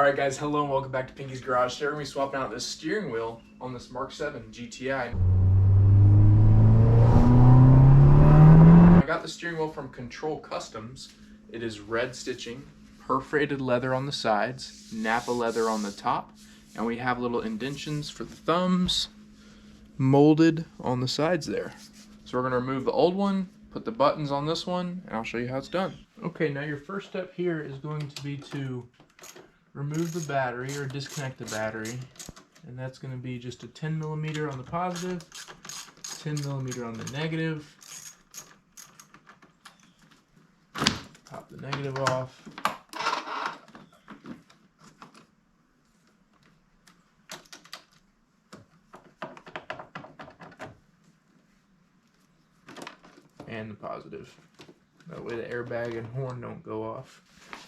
Alright guys, hello and welcome back to Pinky's Garage. Today we're going to be swapping out this steering wheel on this MK7 GTI. I got the steering wheel from Control Customs. It is red stitching, perforated leather on the sides, Napa leather on the top, and we have little indentions for the thumbs molded on the sides there. So we're going to remove the old one, put the buttons on this one, and I'll show you how it's done. Okay, now your first step here is going to be to remove the battery or disconnect the battery, and that's going to be just a 10mm on the positive, 10mm on the negative. Pop the negative off. And the positive. That way the airbag and horn don't go off.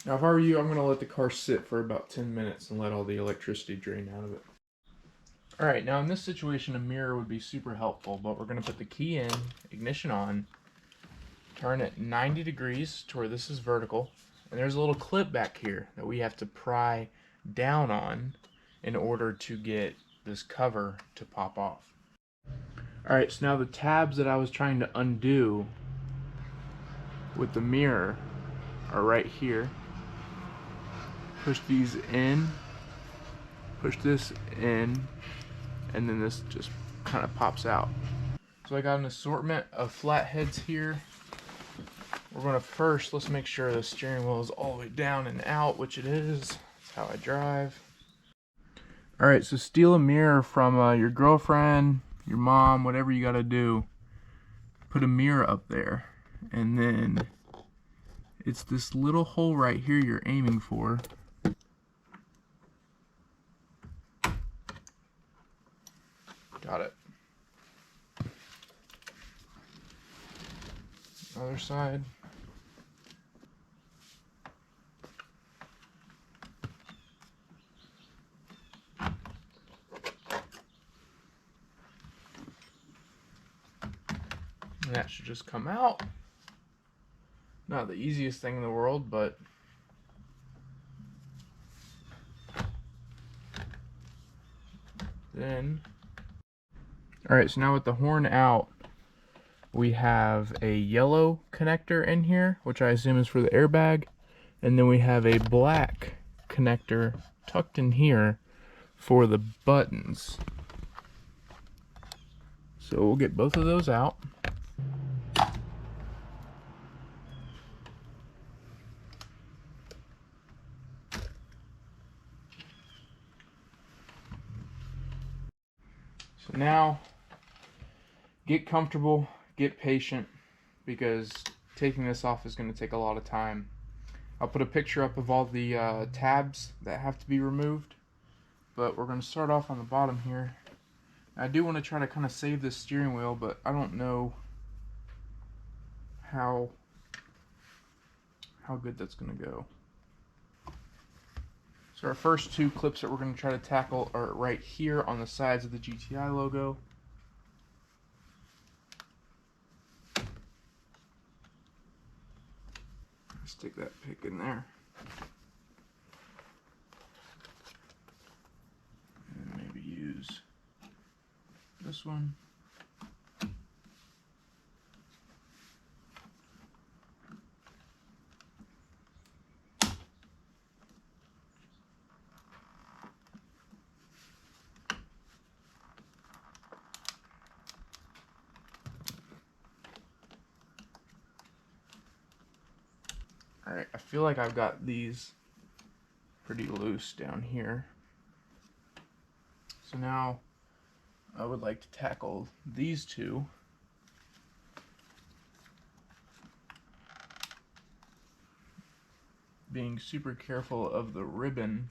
Now if I were you, I'm going to let the car sit for about 10 minutes and let all the electricity drain out of it. Alright, now in this situation a mirror would be super helpful, but we're going to put the key in, ignition on, turn it 90 degrees to where this is vertical, and there's a little clip back here that we have to pry down on in order to get this cover to pop off. Alright, so now the tabs that I was trying to undo with the mirror are right here. Push these in, push this in, and then this just kind of pops out. So I got an assortment of flatheads here. We're going to let's make sure the steering wheel is all the way down and out, which it is. That's how I drive. Alright, so steal a mirror from your girlfriend, your mom, whatever you got to do. Put a mirror up there, and then it's this little hole right here you're aiming for. Got it. Other side. And that should just come out. Not the easiest thing in the world, but then alright, so now with the horn out, we have a yellow connector in here, which I assume is for the airbag, and then we have a black connector tucked in here for the buttons. So we'll get both of those out. So now, get comfortable, get patient, because taking this off is going to take a lot of time. I'll put a picture up of all the tabs that have to be removed, but we're going to start off on the bottom here. I do want to try to kind of save this steering wheel, but I don't know how good that's going to go. So our first two clips that we're going to try to tackle are right here on the sides of the GTI logo. Stick that pick in there. And maybe use this one. Alright, I feel like I've got these pretty loose down here. So now I would like to tackle these two. Being super careful of the ribbon.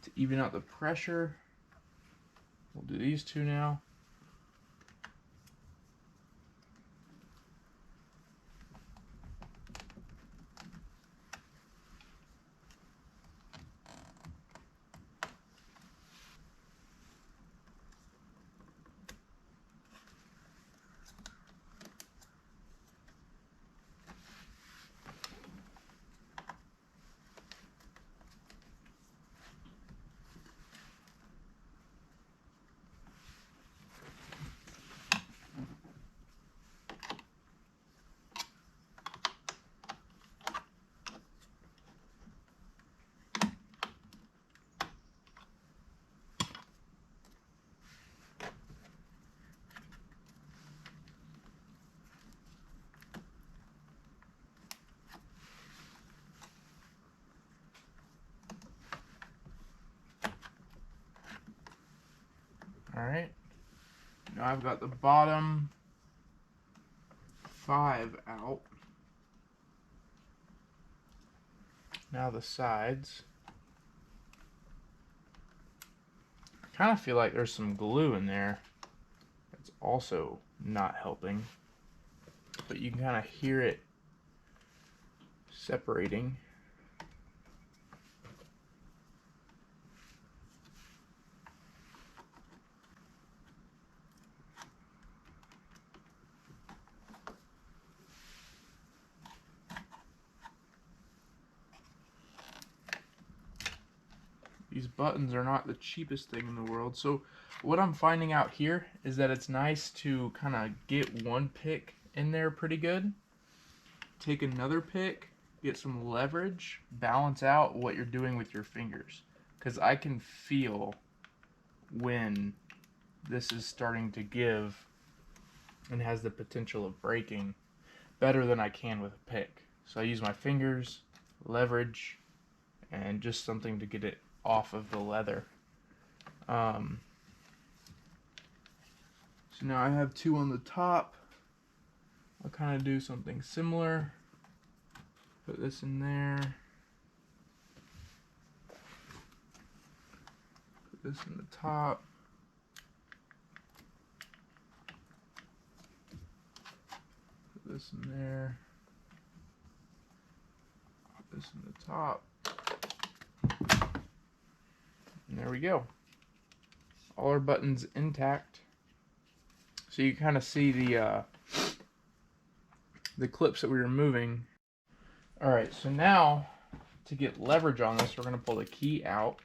To even out the pressure, we'll do these two now. Alright, now I've got the bottom 5 out. Now the sides. I kind of feel like there's some glue in there. It's also not helping. But you can kind of hear it separating. These buttons are not the cheapest thing in the world. So what I'm finding out here is that it's nice to kind of get one pick in there pretty good. Take another pick, get some leverage, balance out what you're doing with your fingers. Because I can feel when this is starting to give and has the potential of breaking better than I can with a pick. So I use my fingers, leverage, and just something to get it off of the leather. So now I have 2 on the top. I'll kind of do something similar. Put this in there. Put this in the top. Put this in there. Put this in the top. And there we go. All our buttons intact. So you kind of see the clips that we were moving. All right, so now to get leverage on this, we're going to pull the key out.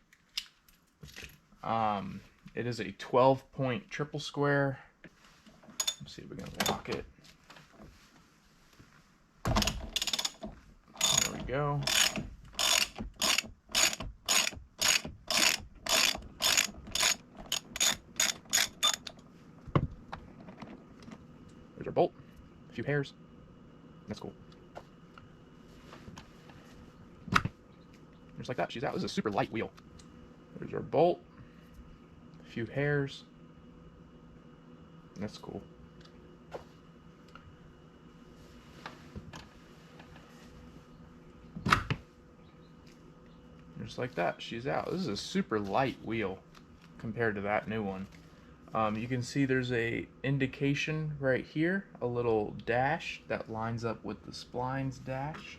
It is a 12-point triple square. Let's see if we can lock it. There we go. There's our bolt, a few hairs. That's cool. Just like that, she's out. This is a super light wheel. There's our bolt, a few hairs. That's cool. Just like that, she's out. This is a super light wheel compared to that new one. You can see there's a indication right here, a little dash that lines up with the splines dash.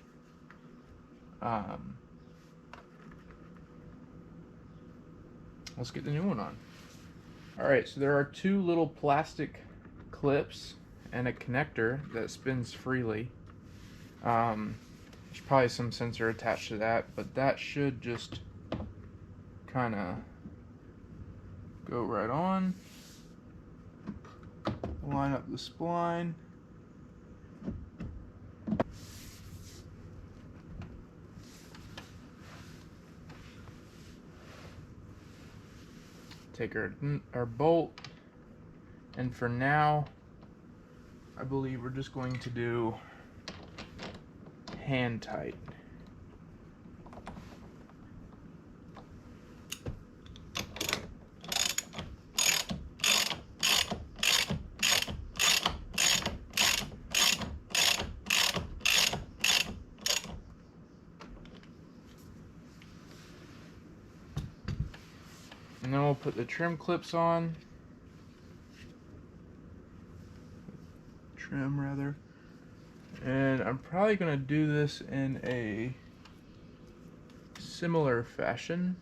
Let's get the new one on. Alright, so there are 2 little plastic clips and a connector that spins freely. There's probably some sensor attached to that, but that should just kind of go right on. Line up the spline. Take our bolt, and for now I believe we're just going to do hand tight. And then we'll put the trim clips on. Trim rather. And I'm probably going to do this in a similar fashion.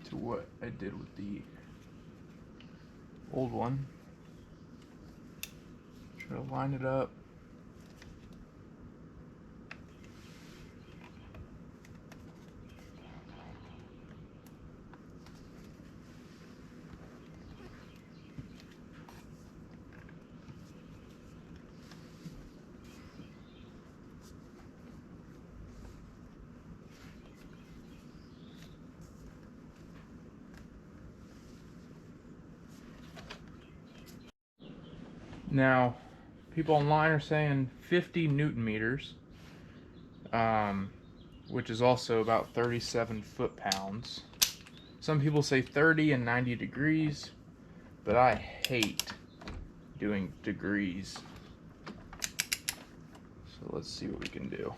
To what I did with the old one. Try to line it up. Now, people online are saying 50 Newton meters. which is also about 37 foot-pounds. Some people say 30 and 90 degrees, but I hate doing degrees. So let's see what we can do.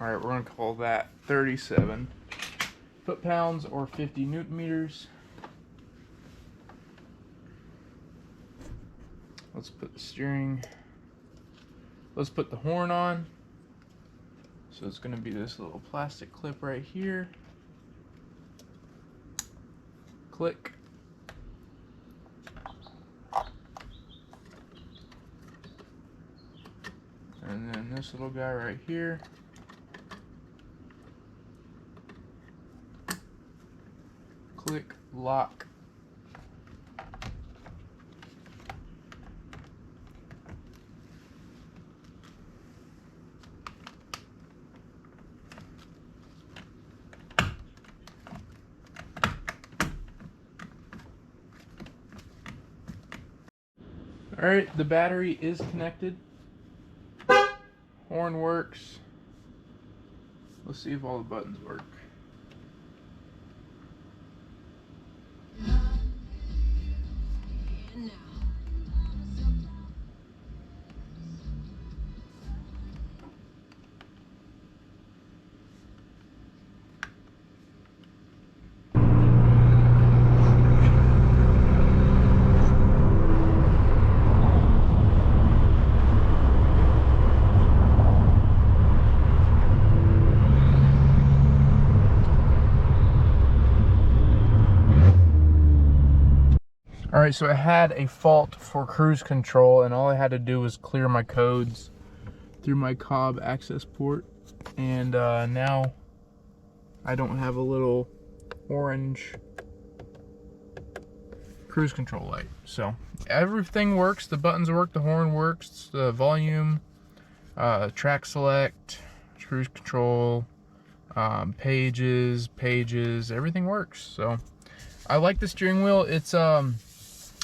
All right, we're gonna call that 37 foot-pounds or 50 newton meters. Let's put the steering. Let's put the horn on. So it's gonna be this little plastic clip right here. Click. And then this little guy right here. Click, lock. All right, the battery is connected. Horn works. Let's see if all the buttons work. Alright, so I had a fault for cruise control, and all I had to do was clear my codes through my Cobb access port, and now I don't have a little orange cruise control light. So everything works, the buttons work, the horn works, the volume, track select, cruise control, pages, everything works. So I like the steering wheel.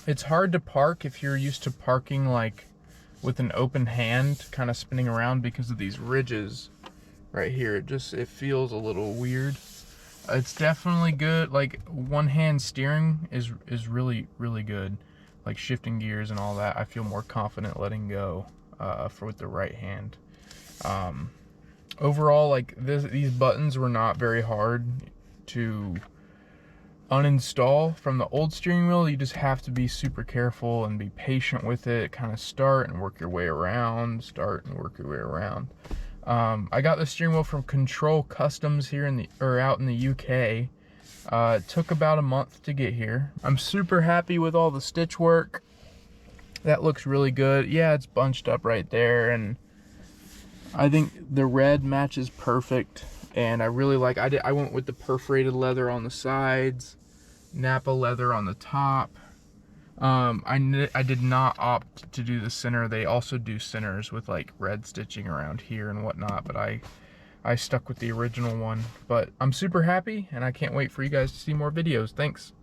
It's hard to park if you're used to parking like with an open hand kind of spinning around because of these ridges right here. It feels a little weird. It's definitely good. Like one hand steering is really good, like shifting gears and all that. I feel more confident letting go with the right hand. Overall, like these buttons were not very hard to uninstall from the old steering wheel. You just have to be super careful and be patient with it. Kind of start and work your way around, I got the steering wheel from Control Customs here out in the UK. It took about a month to get here. I'm super happy with all the stitch work. That looks really good. Yeah, it's bunched up right there, and I think the red matches perfect. And I really like, I went with the perforated leather on the sides, Napa leather on the top. I did not opt to do the center. They also do centers with like red stitching around here and whatnot, but I stuck with the original one. But I'm super happy, and I can't wait for you guys to see more videos. Thanks.